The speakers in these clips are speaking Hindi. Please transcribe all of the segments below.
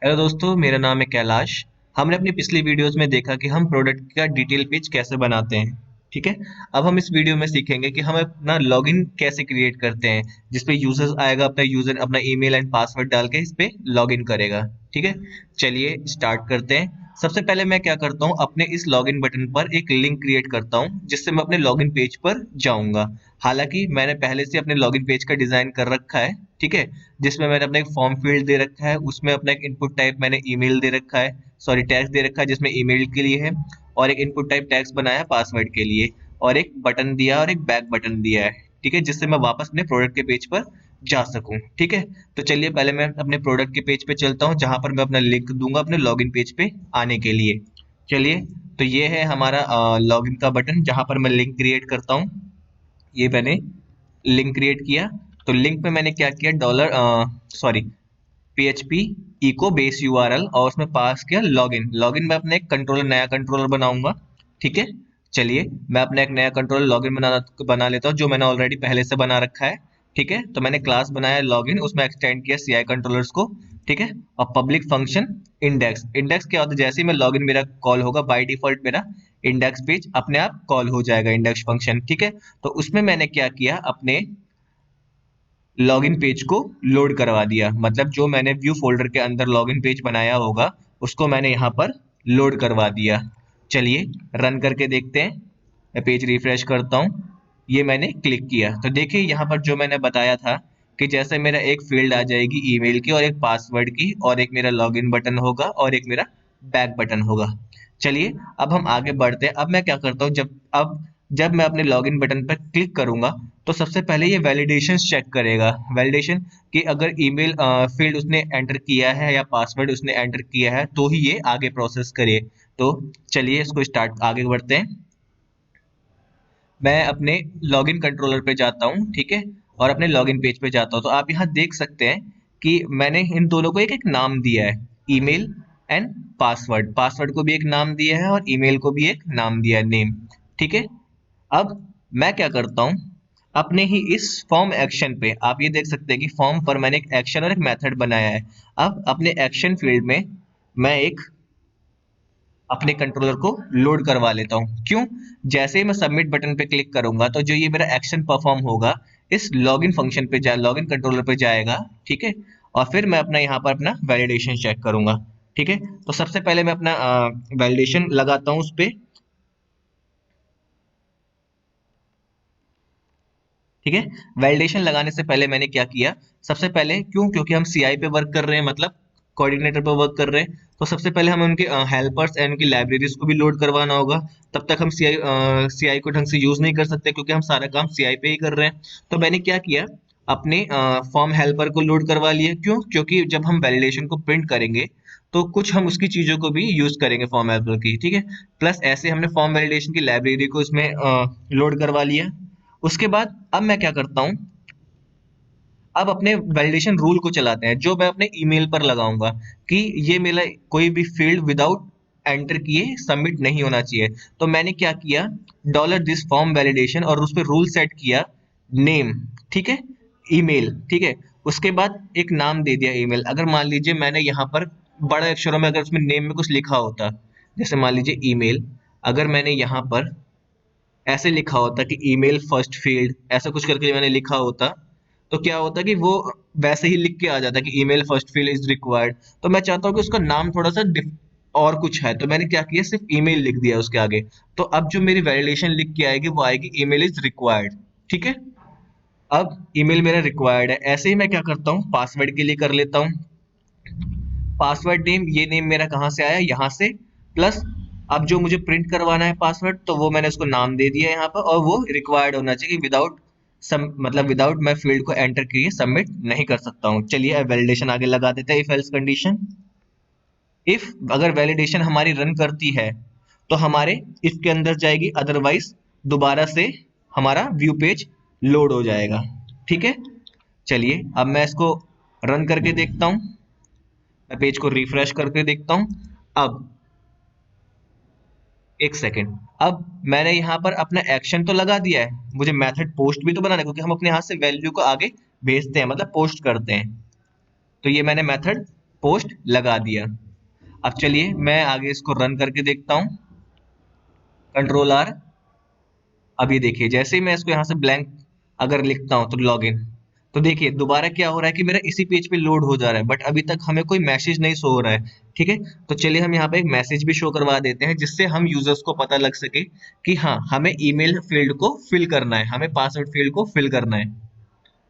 हेलो दोस्तों, मेरा नाम है कैलाश। हमने अपनी पिछली वीडियोस में देखा कि हम प्रोडक्ट का डिटेल पेज कैसे बनाते हैं। ठीक है। अब हम इस वीडियो में सीखेंगे कि हम अपना लॉगिन कैसे क्रिएट करते हैं, जिसपे यूजर आएगा, अपना यूजर अपना ईमेल एंड पासवर्ड डाल के इस पे लॉगिन करेगा। ठीक है। चलिए स्टार्ट करते हैं। सबसे पहले मैं क्या करता हूँ, अपने इस लॉगिन बटन पर एक लिंक क्रिएट करता हूँ जिससे मैं अपने लॉगिन पेज पर जाऊंगा। हालांकि मैंने पहले से अपने लॉगिन पेज का डिजाइन कर रखा है। ठीक है। जिसमें मैंने अपना एक फॉर्म फील्ड दे रखा है, उसमें अपना एक इनपुट टाइप मैंने ईमेल दे रखा है, सॉरी टैक्स दे रखा है जिसमें ईमेल के लिए है, और एक इनपुट टाइप टैक्स बनाया है पासवर्ड के लिए, और एक बटन दिया और एक बैक बटन दिया है। ठीक है, जिससे मैं वापस अपने प्रोडक्ट के पेज पर जा सकूं। ठीक है। तो चलिए पहले मैं अपने प्रोडक्ट के पेज पे चलता हूं, जहां पर मैं अपना लिंक दूंगा अपने लॉगिन पेज पे आने के लिए। चलिए। तो ये है हमारा लॉगिन का बटन, जहां पर मैं लिंक क्रिएट करता हूँ। ये मैंने लिंक क्रिएट किया। तो लिंक पे मैंने क्या किया, dollar sorry PHP echo base URL, और उसमें पास किया लॉगिन। लॉगिन में अपने एक कंट्रोलर, नया कंट्रोलर बनाऊंगा। ठीक है। चलिए मैं अपना एक नया कंट्रोलर लॉगिन बना लेता हूँ, जो मैंने ऑलरेडी पहले से बना रखा है। ठीक है। तो मैंने क्लास बनाया लॉगिन, उसमें एक्सटेंड किया CI कंट्रोलर्स को। ठीक है। और पब्लिक फंक्शन इंडेक्स। इंडेक्स क्या होता है, जैसे ही मैं लॉगिन मेरा कॉल होगा, बाय डिफॉल्ट मेरा इंडेक्स पेज अपने आप कॉल हो जाएगा, इंडेक्स फंक्शन। ठीक है। तो उसमें मैंने क्या किया, अपने लॉगिन पेज को लोड करवा दिया। मतलब जो मैंने व्यू फोल्डर के अंदर लॉगिन पेज बनाया होगा, उसको मैंने यहाँ पर लोड करवा दिया। चलिए रन करके देखते हैं। मैं पेज रिफ्रेश करता हूँ। ये मैंने क्लिक किया तो देखिए यहाँ पर जो मैंने बताया था कि जैसे मेरा एक फील्ड आ जाएगी ईमेल की, और एक पासवर्ड की, और एक मेरा लॉगिन बटन होगा, और एक मेरा बैक बटन होगा। चलिए अब हम आगे बढ़ते हैं। अब मैं क्या करता हूँ, जब मैं अपने लॉगिन बटन पर क्लिक करूंगा, तो सबसे पहले ये वैलिडेशन चेक करेगा। वैलिडेशन कि अगर ईमेल फील्ड उसने एंटर किया है या पासवर्ड उसने एंटर किया है, तो ही ये आगे प्रोसेस करे। तो चलिए इसको स्टार्ट आगे बढ़ते हैं। मैं अपने लॉगिन कंट्रोलर पे जाता हूँ। ठीक है। और अपने लॉगिन पेज पे जाता हूँ, तो आप यहाँ देख सकते हैं कि मैंने इन दोनों को एक एक नाम दिया है, ईमेल एंड पासवर्ड। पासवर्ड को भी एक नाम दिया है और ईमेल को भी एक नाम दिया है, नेम। ठीक है। अब मैं क्या करता हूँ, अपने ही इस फॉर्म एक्शन पे आप ये देख सकते हैं कि फॉर्म पर मैंने एक एक्शन और एक मेथड बनाया है। अब अपने एक्शन फील्ड में मैं एक अपने कंट्रोलर को लोड करवा लेता हूँ। क्यों? जैसे ही मैं सबमिट बटन पे क्लिक करूंगा, तो जो ये मेरा एक्शन परफॉर्म होगा, इस लॉगिन फंक्शन पे लॉगिन कंट्रोलर पे जाएगा। ठीक है। और फिर मैं अपना यहाँ पर अपना वैलिडेशन चेक करूंगा। ठीक है। तो सबसे पहले मैं अपना वैलिडेशन लगाता हूँ उस पे। ठीक है। वैलिडेशन लगाने से पहले मैंने क्या किया, सबसे पहले क्योंकि हम CI पे वर्क कर रहे हैं, मतलब कोऑर्डिनेटर पे वर्क कर रहे हैं, तो सबसे पहले हमें उनके हेल्पर्स एंड उनकी लाइब्रेरीज को भी लोड करवाना होगा। तब तक हम CI को ढंग से यूज नहीं कर सकते, क्योंकि हम सारा काम CI पे ही कर रहे हैं। तो मैंने क्या किया, अपने फॉर्म हेल्पर को लोड करवा लिया। क्योंकि जब हम वैलिडेशन को प्रिंट करेंगे, तो कुछ हम उसकी चीजों को भी यूज करेंगे फॉर्म हेल्पर की। ठीक है। प्लस ऐसे हमने फॉर्म वैलिडेशन की लाइब्रेरी को इसमें लोड करवा लिया। उसके बाद अब मैं क्या करता हूँ, अब अपने वैलिडेशन रूल को चलाते हैं, जो मैं अपने ईमेल पर लगाऊंगा कि ये मेरा कोई भी फील्ड विदाउट एंटर किए सबमिट नहीं होना चाहिए। तो मैंने क्या किया, डॉलर दिस फॉर्म वैलिडेशन, और उस पर रूल सेट किया नेम। ठीक है। ईमेल। ठीक है। उसके बाद एक नाम दे दिया ईमेल। अगर मान लीजिए मैंने यहाँ पर बड़े अक्षरों में अगर उसमें नेम में कुछ लिखा होता, जैसे मान लीजिए ईमेल, अगर मैंने यहाँ पर ऐसे लिखा होता कि ईमेल फर्स्ट फील्ड, ऐसा कुछ करके मैंने लिखा होता, तो क्या होता कि वो वैसे ही लिख के आ जाता कि email first field is required. तो मैं चाहता हूँ कि उसका नाम थोड़ा सा और कुछ है, तो मैंने क्या किया, सिर्फ ईमेल लिख दिया उसके आगे। तो अब जो मेरी वैलिडेशन लिख के आएगी, वो आएगी ईमेल इज रिक्वायर्ड। ठीक है। अब ईमेल मेरा रिक्वायर्ड है। ऐसे ही मैं क्या करता हूँ, पासवर्ड के लिए कर लेता हूँ। पासवर्ड नेम, ये नेम मेरा कहाँ से आया, यहाँ से। प्लस अब जो मुझे प्रिंट करवाना है पासवर्ड, तो वो मैंने उसको नाम दे दिया यहाँ पर, और वो रिक्वायर्ड होना चाहिए, विदाउट मतलब विदाउट मैं फील्ड को एंटर किए सबमिट नहीं कर सकता हूँ। चलिए अब वैलिडेशन आगे लगा देते हैं। इफ एल्स कंडीशन, इफ अगर वैलिडेशन हमारी रन करती है, तो हमारे इफ के अंदर जाएगी, अदरवाइज दोबारा से हमारा व्यू पेज लोड हो जाएगा। ठीक है। चलिए अब मैं इसको रन करके देखता हूँ। मैं पेज को रिफ्रेश करके देखता हूँ। अब एक सेकेंड, अब मैंने यहाँ पर अपना एक्शन तो लगा दिया है, मुझे मेथड पोस्ट भी तो बनाना है, क्योंकि हम अपने हाथ से वैल्यू को आगे भेजते हैं, मतलब पोस्ट करते हैं। तो ये मैंने मेथड पोस्ट लगा दिया। अब चलिए मैं आगे इसको रन करके देखता हूँ। Control R. अब ये देखिए जैसे ही मैं इसको यहाँ से ब्लैंक अगर लिखता हूँ तो लॉगिन, तो देखिए दोबारा क्या हो रहा है कि मेरा इसी पेज पे लोड हो जा रहा है, बट अभी तक हमें कोई मैसेज नहीं शो हो रहा है। ठीक है, तो चलिए हम यहाँ पे एक मैसेज भी शो करवा देते हैं जिससे हम यूजर्स को पता लग सके कि हाँ हमें ईमेल फील्ड को फिल करना है, हमें पासवर्ड फील्ड को फिल करना है।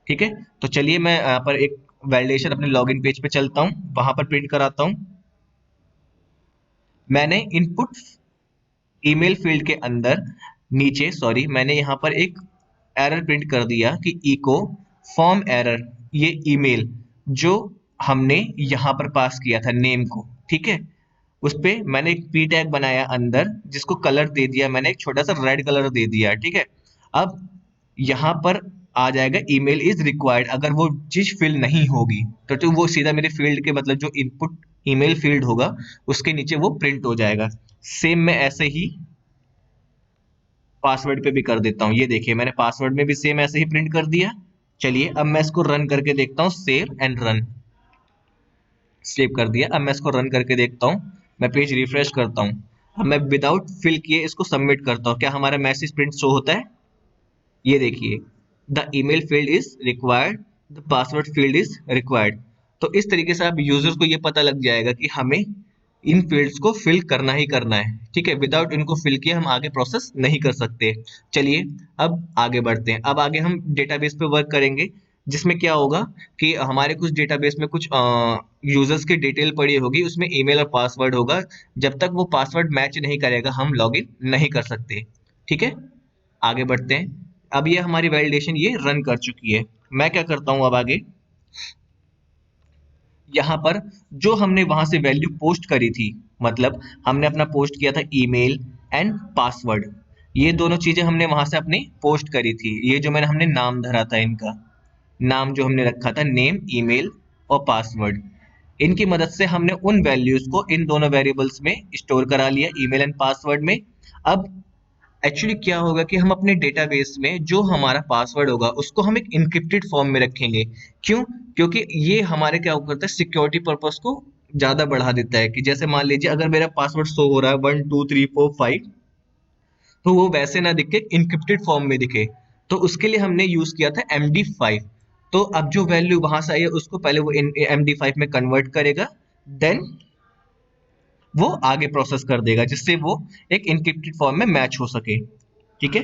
ठीक है, तो चलिए मैं यहाँ पर एक वैलिडेशन अपने लॉगिन पेज पे चलता हूँ, वहां पर प्रिंट कराता हूँ। मैंने इनपुट ईमेल फील्ड के अंदर नीचे सॉरी मैंने यहाँ पर एक एरर प्रिंट कर दिया कि इको फॉर्म एरर, ये ईमेल जो हमने यहाँ पर पास किया था नेम को। ठीक है, उस पे मैंने एक पी टैग बनाया अंदर जिसको कलर दे दिया, मैंने एक छोटा सा रेड कलर दे दिया। ठीक है, अब यहाँ पर आ जाएगा ईमेल इज रिक्वायर्ड, अगर वो चीज फिल नहीं होगी तो वो सीधा मेरे फील्ड के मतलब जो इनपुट ईमेल फील्ड होगा उसके नीचे वो प्रिंट हो जाएगा। सेम मैं ऐसे ही पासवर्ड पे भी कर देता हूँ। ये देखिए मैंने पासवर्ड में भी सेम ऐसे ही प्रिंट कर दिया। चलिए अब मैं इसको रन करके देखता हूँ, सेव एंड रन। सेव कर दिया, अब मैं इसको रन करके देखता हूँ। मैं पेज रिफ्रेश करता हूँ, अब मैं विदाउट फिल किए इसको सबमिट करता हूँ। क्या हमारा मैसेज प्रिंट शो होता है? ये देखिए, the email field is required, the password field is required. तो इस तरीके से आप यूजर्स को ये पता लग जाएगा कि हमें इन फील्ड्स को फिल करना ही करना है। ठीक है, विदाउट इनको फिल किए हम आगे प्रोसेस नहीं कर सकते। चलिए अब आगे बढ़ते हैं। अब आगे हम डेटाबेस पे वर्क करेंगे जिसमें क्या होगा कि हमारे कुछ डेटाबेस में कुछ यूजर्स की डिटेल पड़ी होगी, उसमें ईमेल और पासवर्ड होगा। जब तक वो पासवर्ड मैच नहीं करेगा हम लॉगिन नहीं कर सकते। ठीक है, आगे बढ़ते हैं। अब ये हमारी वैलिडेशन ये रन कर चुकी है। मैं क्या करता हूँ अब आगे, यहाँ पर जो हमने वहां से वैल्यू पोस्ट करी थी, मतलब हमने अपना पोस्ट किया था ईमेल एंड पासवर्ड, ये दोनों चीजें हमने वहां से अपनी पोस्ट करी थी। ये जो मैंने हमने नाम धरा था, इनका नाम जो हमने रखा था नेम ईमेल और पासवर्ड, इनकी मदद से हमने उन वैल्यूज को इन दोनों वेरिएबल्स में स्टोर करा लिया, ईमेल एंड पासवर्ड में। अब एक्चुअली क्या होगा कि हम अपने डेटाबेस में जो हमारा पासवर्ड होगा उसको हम एक इनक्रिप्टेड फॉर्म में रखेंगे। क्यों? क्योंकि ये हमारे क्या करता है, सिक्योरिटी पर्पस को ज्यादा बढ़ा देता है। कि जैसे मान लीजिए अगर मेरा पासवर्ड शो हो रहा है 1 2 3 4 5, तो वो वैसे ना दिखे, इनक्रिप्टेड फॉर्म में दिखे। तो उसके लिए हमने यूज किया था MD5। तो अब जो वैल्यू वहां से आई है उसको पहले वो MD5 में कन्वर्ट करेगा, देन वो आगे प्रोसेस कर देगा जिससे वो एक इनक्रिप्टेड फॉर्म में मैच हो सके। ठीक है,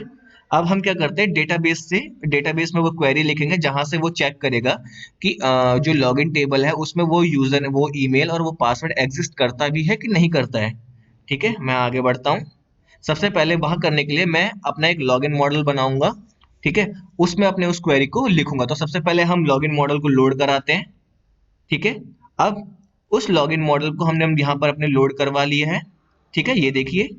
अब हम क्या करते हैं, डेटाबेस में वो क्वेरी लिखेंगे जहां से वो चेक करेगा कि जो लॉगिन टेबल है उसमें वो यूजर वो ईमेल और वो पासवर्ड एग्जिस्ट करता भी है कि नहीं करता है। ठीक है, मैं आगे बढ़ता हूँ। सबसे पहले वहां करने के लिए मैं अपना एक लॉगिन मॉडल बनाऊंगा। ठीक है, उसमें अपने उस क्वेरी को लिखूंगा। तो सबसे पहले हम लॉगिन मॉडल को लोड कराते हैं। ठीक है, अब उस लॉगिन मॉडल को हमने हम यहाँ पर अपने लोड करवा लिए हैं। ठीक है, ये देखिए।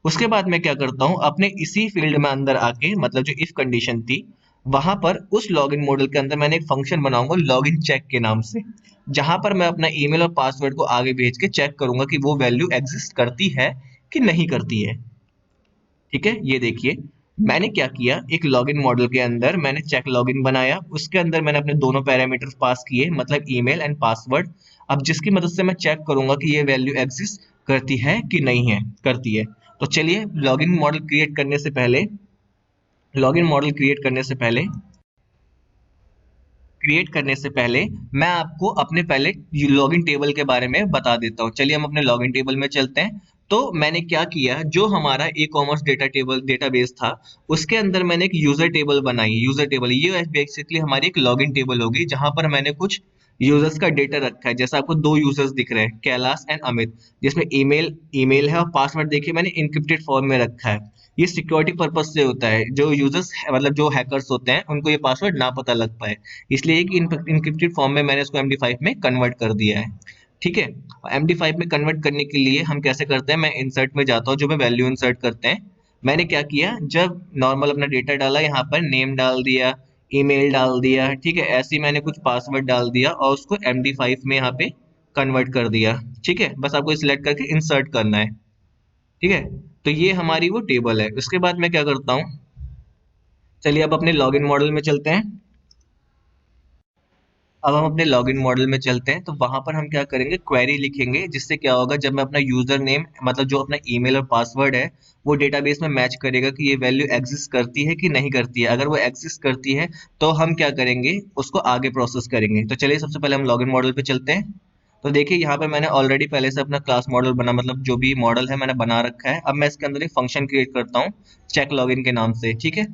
उसके बाद मैं क्या करता हूँ, अपने इसी फील्ड में अंदर आके, मतलब जो इफ कंडीशन थी वहां पर उस लॉगिन मॉडल के अंदर मैंने एक फंक्शन बनाऊंगा लॉगिन चेक के नाम से, जहां पर मैं अपना ईमेल और पासवर्ड को आगे भेज के चेक करूंगा कि वो वैल्यू एग्जिस्ट करती है कि नहीं करती है। ठीक है, ये देखिए मैंने क्या किया, एक लॉगिन मॉडल के अंदर मैंने चेक लॉगिन बनाया, उसके अंदर मैंने अपने दोनों पैरामीटर्स पास किए, मतलब ईमेल एंड पासवर्ड। अब जिसकी मदद से मैं चेक करूंगा कि ये वैल्यू एग्जिस्ट करती है कि नहीं है, करती है। तो चलिए लॉगिन मॉडल क्रिएट करने से पहले मैं आपको अपने पहले लॉगिन टेबल के बारे में बता देता हूँ। चलिए हम अपने लॉगिन टेबल में चलते हैं। तो मैंने क्या किया, जो हमारा ई कॉमर्स डेटाबेस था उसके अंदर मैंने एक यूजर टेबल बनाई। यूजर टेबल ये बेसिकली हमारी एक लॉगिन टेबल होगी जहां पर मैंने कुछ यूजर्स का डेटा रखा है। जैसा आपको दो यूजर्स दिख रहे हैं, कैलाश एंड अमित, जिसमें ईमेल है और पासवर्ड देखिए मैंने इनक्रिप्टेड फॉर्म में रखा है। ये सिक्योरिटी पर्पज से होता है, जो यूजर्स मतलब जो हैकर्स होते हैं उनको ये पासवर्ड ना पता लग पाए, इसलिए कि इनक्रिप्टेड फॉर्म में मैंने इसको MD5 में कन्वर्ट कर दिया है। ठीक है, MD5 में कन्वर्ट करने के लिए हम कैसे करते हैं, मैं इंसर्ट में जाता हूँ, जो मैं वैल्यू इंसर्ट करते हैं। मैंने क्या किया, जब नॉर्मल अपना डेटा डाला, यहाँ पर नेम डाल दिया, ईमेल डाल दिया। ठीक है, ऐसे ही मैंने कुछ पासवर्ड डाल दिया और उसको MD5 में यहाँ पे कन्वर्ट कर दिया। ठीक है, बस आपको सिलेक्ट करके इंसर्ट करना है। ठीक है, तो ये हमारी वो टेबल है। उसके बाद मैं क्या करता हूँ, चलिए अब अपने लॉगिन मॉडल में चलते हैं। अब हम अपने लॉगिन मॉडल में चलते हैं, तो वहां पर हम क्या करेंगे, क्वेरी लिखेंगे, जिससे क्या होगा, जब मैं अपना यूजर नेम मतलब जो अपना ईमेल और पासवर्ड है वो डेटाबेस में मैच करेगा कि ये वैल्यू एग्जिस्ट करती है कि नहीं करती है। अगर वो एग्जिस्ट करती है तो हम क्या करेंगे, उसको आगे प्रोसेस करेंगे। तो चलिए सबसे पहले हम लॉगिन मॉडल पे चलते हैं। तो देखिए यहाँ पे मैंने ऑलरेडी पहले से अपना क्लास मॉडल बना, मतलब जो भी मॉडल है मैंने बना रखा है। अब मैं इसके अंदर एक फंक्शन क्रिएट करता हूँ चेक लॉगिन के नाम से, ठीक है।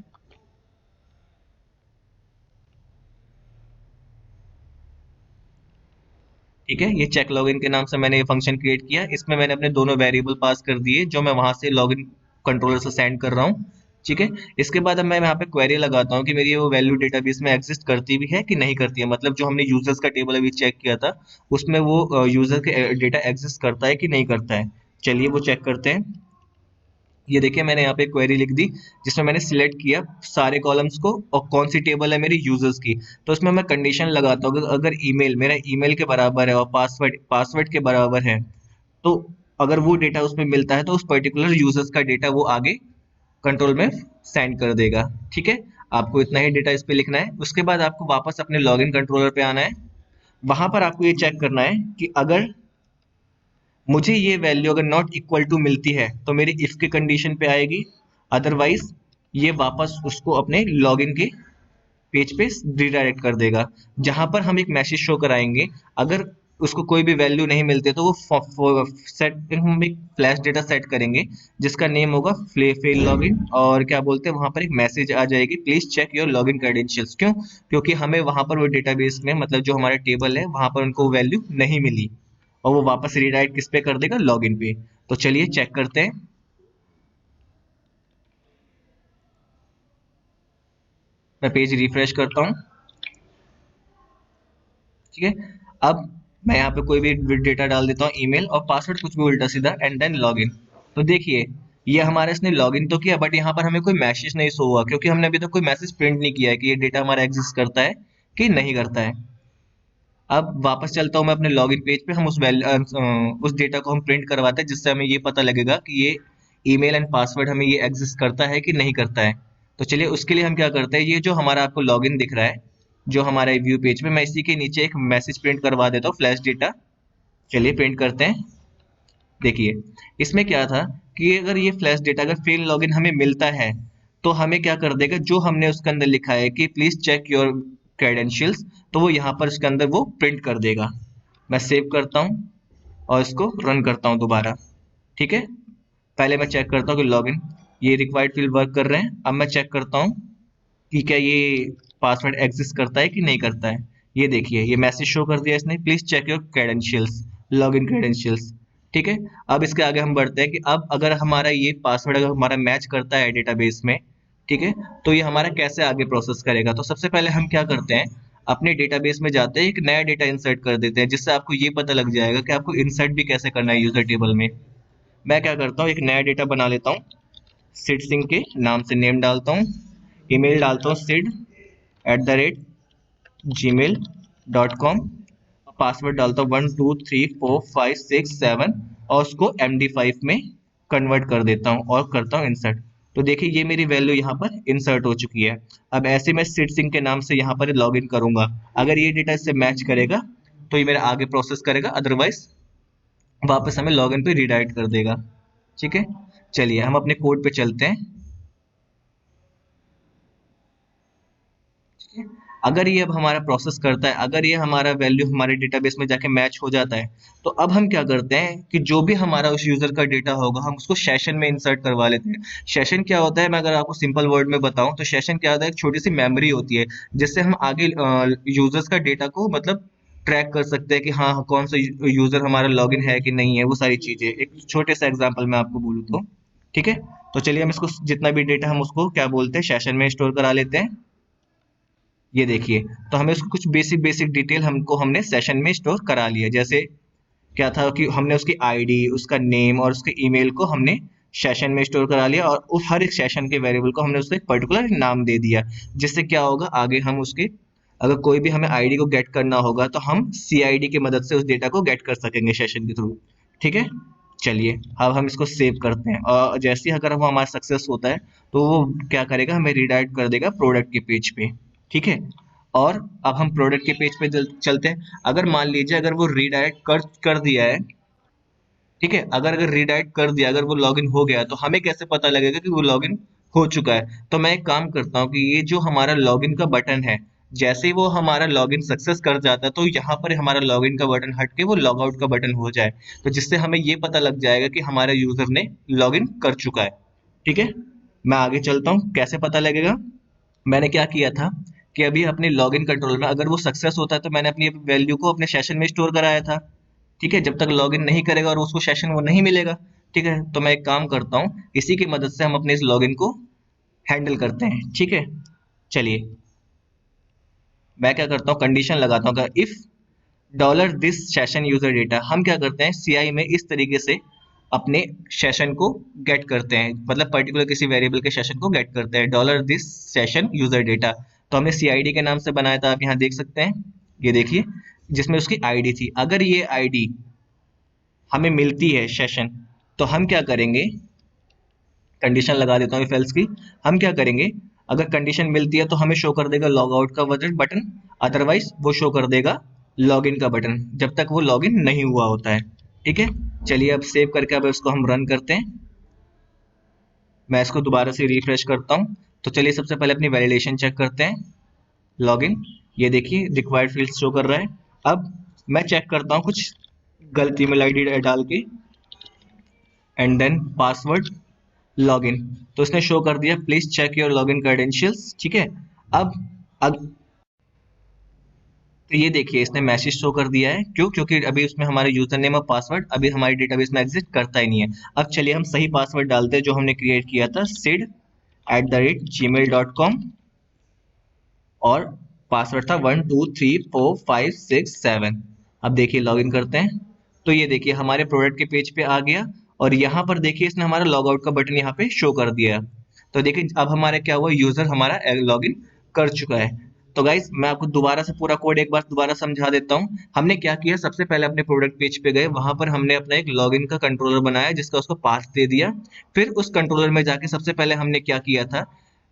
ठीक है, ये चेक लॉगिन के नाम से मैंने ये फंक्शन क्रिएट किया। इसमें मैंने अपने दोनों वेरिएबल पास कर दिए जो मैं वहां से लॉगिन कंट्रोलर से सेंड कर रहा हूँ। ठीक है, इसके बाद अब मैं यहाँ पे क्वेरी लगाता हूँ कि मेरी वो वैल्यू डेटाबेस में एग्जिस्ट करती भी है कि नहीं करती है, मतलब जो हमने यूजर्स का टेबल अभी चेक किया था उसमें वो यूजर के डेटा एग्जिस्ट करता है कि नहीं करता है। चलिए वो चेक करते हैं। ये देखिए मैंने यहाँ पे क्वेरी लिख दी जिसमें मैंने सिलेक्ट किया सारे कॉलम्स को और कौन सी टेबल है मेरी यूजर्स की। तो उसमें मैं कंडीशन लगाता हूँ अगर ईमेल मेरा ईमेल के बराबर है और पासवर्ड पासवर्ड के बराबर है, तो अगर वो डेटा उसमें मिलता है तो उस पर्टिकुलर यूजर्स का डेटा वो आगे कंट्रोल में सेंड कर देगा। ठीक है, आपको इतना ही डेटा इस पे लिखना है। उसके बाद आपको वापस अपने लॉगिन कंट्रोलर पे आना है। वहां पर आपको ये चेक करना है कि अगर मुझे ये वैल्यू अगर नॉट इक्वल टू मिलती है तो मेरी इफ की कंडीशन पे आएगी, अदरवाइज ये वापस उसको अपने लॉगिन के पेज पे रिडायरेक्ट कर देगा, जहां पर हम एक मैसेज शो कराएंगे। अगर उसको कोई भी वैल्यू नहीं मिलती तो वो सेट हम एक फ्लैश डेटा सेट करेंगे जिसका नेम होगा फेल लॉगिन, और क्या बोलते हैं वहां पर एक मैसेज आ जाएगी, please check your login credentials. क्यों? क्योंकि हमें वहां पर वो डेटाबेस में मतलब जो हमारा टेबल है वहां पर उनको वैल्यू नहीं मिली, और वो वापस रिडायरेक्ट किस पे कर देगा, लॉगिन पे। तो चलिए चेक करते हैं। मैं पेज रिफ्रेश करता हूँ। ठीक है, अब मैं यहाँ पे कोई भी डेटा डाल देता हूँ, ईमेल और पासवर्ड कुछ भी उल्टा सीधा, एंड देन लॉगिन। तो देखिए ये हमारा इसने लॉगिन तो किया बट यहाँ पर हमें कोई मैसेज नहीं शो हुआ, क्योंकि हमने अभी तक कोई मैसेज प्रिंट नहीं किया है कि ये डेटा हमारा एग्जिस्ट करता है कि नहीं करता है। अब वापस चलता हूँ मैं अपने लॉगिन पेज पे। हम उस डेटा को हम प्रिंट करवाते हैं जिससे हमें ये पता लगेगा कि ये ईमेल एंड पासवर्ड हमें ये एग्जिस्ट करता है कि नहीं करता है। तो चलिए उसके लिए हम क्या करते हैं, ये जो हमारा आपको लॉगिन दिख रहा है जो हमारा व्यू पेज पे, मैं इसी के नीचे एक मैसेज प्रिंट करवा देता हूँ, फ्लैश डेटा। चलिए प्रिंट करते हैं। देखिए इसमें क्या था कि अगर ये फ्लैश डेटा अगर फेल लॉगिन हमें मिलता है तो हमें क्या कर देगा, जो हमने उसके अंदर लिखा है कि प्लीज चेक योर क्रेडेंशियल्स, तो वो यहाँ पर उसके अंदर वो प्रिंट कर देगा। मैं सेव करता हूँ और इसको रन करता हूँ दोबारा। ठीक है, पहले मैं चेक करता हूँ कि लॉगिन ये रिक्वायर्ड फील्ड वर्क कर रहे हैं। अब मैं चेक करता हूँ कि क्या ये पासवर्ड एग्जिस्ट करता है कि नहीं करता है। ये देखिए ये मैसेज शो कर दिया इसने, please check your credentials, login credentials. ठीक है, अब इसके आगे हम बढ़ते हैं कि अब अगर हमारा ये पासवर्ड अगर हमारा मैच करता है डेटाबेस में, ठीक है, तो ये हमारा कैसे आगे प्रोसेस करेगा। तो सबसे पहले हम क्या करते हैं, अपने डेटाबेस में जाते हैं, एक नया डेटा इंसर्ट कर देते हैं, जिससे आपको ये पता लग जाएगा कि आपको इंसर्ट भी कैसे करना है यूजर टेबल में। मैं क्या करता हूँ, एक नया डेटा बना लेता हूँ, सिड सिंह के नाम से नेम डालता हूँ, ईमेल डालता हूँ sid@gmail.com, पासवर्ड डालता हूँ 123456 7 और उसको MD5 में कन्वर्ट कर देता हूँ और करता हूँ इंसर्ट। तो देखिए ये मेरी वैल्यू यहाँ पर इंसर्ट हो चुकी है। अब ऐसे मैं सिड सिंह के नाम से यहाँ पर लॉग इन करूंगा, अगर ये डेटा इससे मैच करेगा तो ये मेरा आगे प्रोसेस करेगा, अदरवाइज वापस हमें लॉगिन पे रीडायरेक्ट कर देगा। ठीक है, चलिए हम अपने कोड पे चलते हैं। अगर ये अब हमारा प्रोसेस करता है, अगर ये हमारा वैल्यू हमारे डेटाबेस में जाके मैच हो जाता है, तो अब हम क्या करते हैं कि जो भी हमारा उस यूजर का डेटा होगा हम उसको सेशन में इंसर्ट करवा लेते हैं। सेशन क्या होता है, मैं अगर आपको सिंपल वर्ड में बताऊं तो सेशन क्या होता है, एक छोटी सी मेमोरी होती है जिससे हम आगे यूजर्स का डेटा को मतलब ट्रैक कर सकते हैं कि हाँ कौन सा यूजर हमारा लॉगिन है कि नहीं है, वो सारी चीजें। एक छोटे सा एग्जांपल मैं आपको बोलूँ तो ठीक है। तो चलिए हम इसको जितना भी डेटा हम उसको क्या बोलते हैं सेशन में स्टोर करा लेते हैं। ये देखिए, तो हमें उसको कुछ बेसिक बेसिक डिटेल हमने सेशन में स्टोर करा लिया। जैसे क्या था कि हमने उसकी आईडी, उसका नेम और उसके ईमेल को हमने सेशन में स्टोर करा लिया, और उस हर एक सेशन के वेरिएबल को हमने उसको एक पर्टिकुलर नाम दे दिया, जिससे क्या होगा आगे हम उसके अगर कोई भी हमें आईडी को गेट करना होगा तो हम CID की मदद से उस डेटा को गेट कर सकेंगे सेशन के थ्रू। ठीक है, चलिए अब हम इसको सेव करते हैं, और जैसे ही अगर वो हमारा सक्सेस होता है तो वो क्या करेगा, हमें रिडायरेक्ट कर देगा प्रोडक्ट के पेज पे। ठीक है, और अब हम प्रोडक्ट के पेज पे चलते हैं। अगर मान लीजिए अगर वो रीडायरेक्ट कर दिया है, ठीक है, अगर रीडायरेक्ट कर दिया, अगर वो लॉगिन हो गया, तो हमें कैसे पता लगेगा कि वो लॉगिन हो चुका है? तो मैं एक काम करता हूँ कि ये जो हमारा लॉगिन का बटन है, जैसे ही वो हमारा लॉगिन सक्सेस कर जाता है तो यहाँ पर हमारा लॉगिन का बटन हट के वो लॉग आउट का बटन हो जाए, तो जिससे हमें ये पता लग जाएगा कि हमारे यूजर ने लॉगिन कर चुका है। ठीक है, मैं आगे चलता हूँ, कैसे पता लगेगा। मैंने क्या किया था कि अभी अपने लॉगिन कंट्रोल में अगर वो सक्सेस होता है तो मैंने अपनी वैल्यू को अपने सेशन में स्टोर कराया था। ठीक है, जब तक लॉगिन नहीं करेगा और उसको सेशन वो नहीं मिलेगा। ठीक है, तो मैं एक काम करता हूँ, इसी की मदद से हम अपने इस लॉगिन को हैंडल करते हैं। ठीक है, चलिए मैं क्या करता हूँ, कंडीशन लगाता हूँ, if dollar this session user data, हम क्या करते हैं सीआई में इस तरीके से अपने सेशन को गेट करते हैं, मतलब पर्टिकुलर किसी वेरिएबल के सेशन को गेट करते हैं, dollar this session user data. तो हमने सीआईडी के नाम से बनाया था, आप यहाँ देख सकते हैं, ये देखिए, जिसमें उसकी आईडी थी। अगर ये आईडी हमें मिलती है सेशन, तो हम क्या करेंगे, कंडीशन लगा देता हूँ इफ एल्स की। हम क्या करेंगे, अगर कंडीशन मिलती है तो हमें शो कर देगा लॉग आउट का बटन, अदरवाइज वो शो कर देगा लॉगिन का बटन, जब तक वो लॉगिन नहीं हुआ होता है। ठीक है, चलिए अब सेव करके अब इसको हम रन करते हैं। मैं इसको दोबारा से रिफ्रेश करता हूँ। तो चलिए सबसे पहले अपनी वैलिडेशन चेक करते हैं। लॉगिन, ये देखिए रिक्वायर्ड फील्ड शो कर रहा है। अब मैं चेक करता हूँ कुछ गलत ईमेल आईडी डाल के, एंड देन पासवर्ड लॉगिन, तो इसने शो कर दिया please check your login credentials. ठीक है, अब तो ये देखिए इसने मैसेज शो कर दिया है, क्यों? क्योंकि अभी उसमें हमारे यूजर नेम और पासवर्ड अभी हमारे डेटाबेस में एग्जिस्ट करता ही नहीं है। अब चलिए हम सही पासवर्ड डालते हैं जो हमने क्रिएट किया था, sid@gmail.com, और पासवर्ड था 12345667। अब देखिए लॉगिन करते हैं, तो ये देखिए हमारे प्रोडक्ट के पेज पे आ गया, और यहाँ पर देखिए इसने हमारा लॉग आउट का बटन यहाँ पे शो कर दिया। तो देखिए अब हमारा क्या हुआ, यूजर हमारा लॉगिन कर चुका है। तो गाइज मैं आपको दोबारा से पूरा कोड एक बार दोबारा समझा देता हूँ। हमने क्या किया, सबसे पहले अपने प्रोडक्ट पेज पे गए, वहां पर हमने अपना एक लॉगिन का कंट्रोलर बनाया जिसका उसको पास दे दिया। फिर उस कंट्रोलर में जाके सबसे पहले हमने क्या किया था,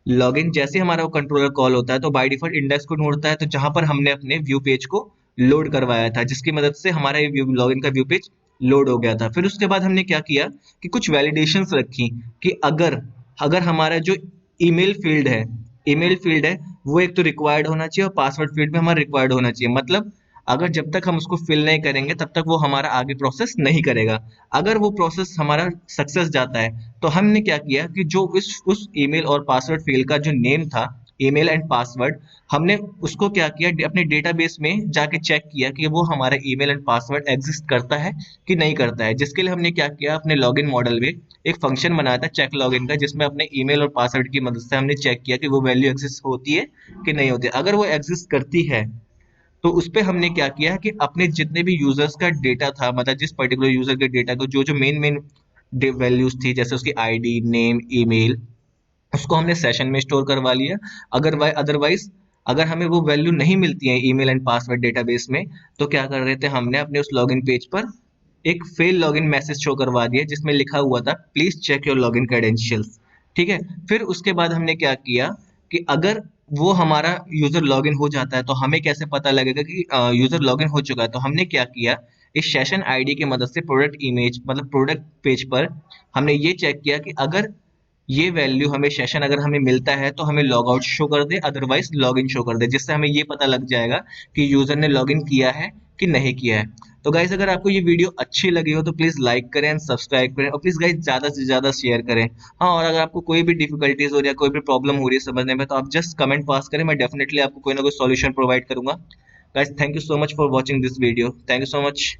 लॉगिन जैसे हमारा वो कंट्रोलर कॉल होता है तो बाय डिफॉल्ट इंडेक्स को ढूंढता है, तो जहां पर हमने अपने व्यू पेज को लोड करवाया था, जिसकी मदद से हमारा ये लॉगिन का व्यू पेज लोड हो गया था। फिर उसके बाद हमने क्या किया कि कुछ वैलिडेशंस रखी कि अगर अगर हमारा जो ईमेल फील्ड है ईमेल फील्ड है वो एक तो रिक्वायर्ड होना चाहिए, और पासवर्ड फील्ड भी हमारा रिक्वायर्ड होना चाहिए। मतलब अगर जब तक हम उसको फिल नहीं करेंगे तब तक वो हमारा आगे प्रोसेस नहीं करेगा। अगर वो प्रोसेस हमारा सक्सेस जाता है तो हमने क्या किया कि जो उस ईमेल और पासवर्ड फील्ड का जो नेम था, ईमेल एंड पासवर्ड, हमने उसको क्या किया, अपने डेटाबेस में जाके चेक किया कि वो हमारा ईमेल एंड पासवर्ड एग्जिस्ट करता है कि नहीं करता है। जिसके लिए हमने क्या किया, अपने लॉगिन मॉडल में एक फंक्शन बनाया था चेक लॉगिन का, जिसमें अपने ईमेल और पासवर्ड की मदद से हमने चेक किया कि वो वैल्यू एग्जिस्ट होती है कि नहीं होती है। अगर वो एग्जिस्ट करती है तो उस पे हमने क्या किया कि अपने जितने भी यूजर्स का डेटा था, मतलब जिस पर्टिकुलर यूजर के डेटा को जो जो मेन मेन वैल्यूज थी, जैसे उसकी आईडी, नेम, ईमेल, उसको हमने सेशन में स्टोर करवा लिया। अगर अदरवाइज अगर हमें वो वैल्यू नहीं मिलती है ईमेल एंड पासवर्ड डेटाबेस में, तो क्या कर रहे थे, हमने अपने उस लॉगिन पेज पर एक फेल लॉगिन मैसेज शो करवा दिया जिसमें लिखा हुआ था please check your login credentials. ठीक है, फिर उसके बाद हमने क्या किया कि अगर वो हमारा यूजर लॉगिन हो जाता है तो हमें कैसे पता लगेगा कि यूजर लॉगिन हो चुका है। तो हमने क्या किया, इस सेशन आईडी की मदद से प्रोडक्ट इमेज मतलब प्रोडक्ट पेज पर हमने ये चेक किया कि अगर ये वैल्यू हमें सेशन अगर हमें मिलता है तो हमें लॉग आउट शो कर दे, अदरवाइज लॉग इन शो कर दे, जिससे हमें ये पता लग जाएगा कि यूजर ने लॉग इन किया है कि नहीं किया है। तो गाइज अगर आपको ये वीडियो अच्छी लगी हो तो प्लीज लाइक करें, सब्सक्राइब करें, और प्लीज गाइज ज्यादा से ज्यादा शेयर करें। हाँ, और अगर आपको कोई भी डिफिकल्टीज हो रही है, कोई भी प्रॉब्लम हो रही है समझने में, तो आप जस्ट कमेंट पास करें, मैं डेफिनेटली आपको कोई ना कोई सॉल्यूशन प्रोवाइड करूंगा। Guys thank you so much for watching this video, thank you so much.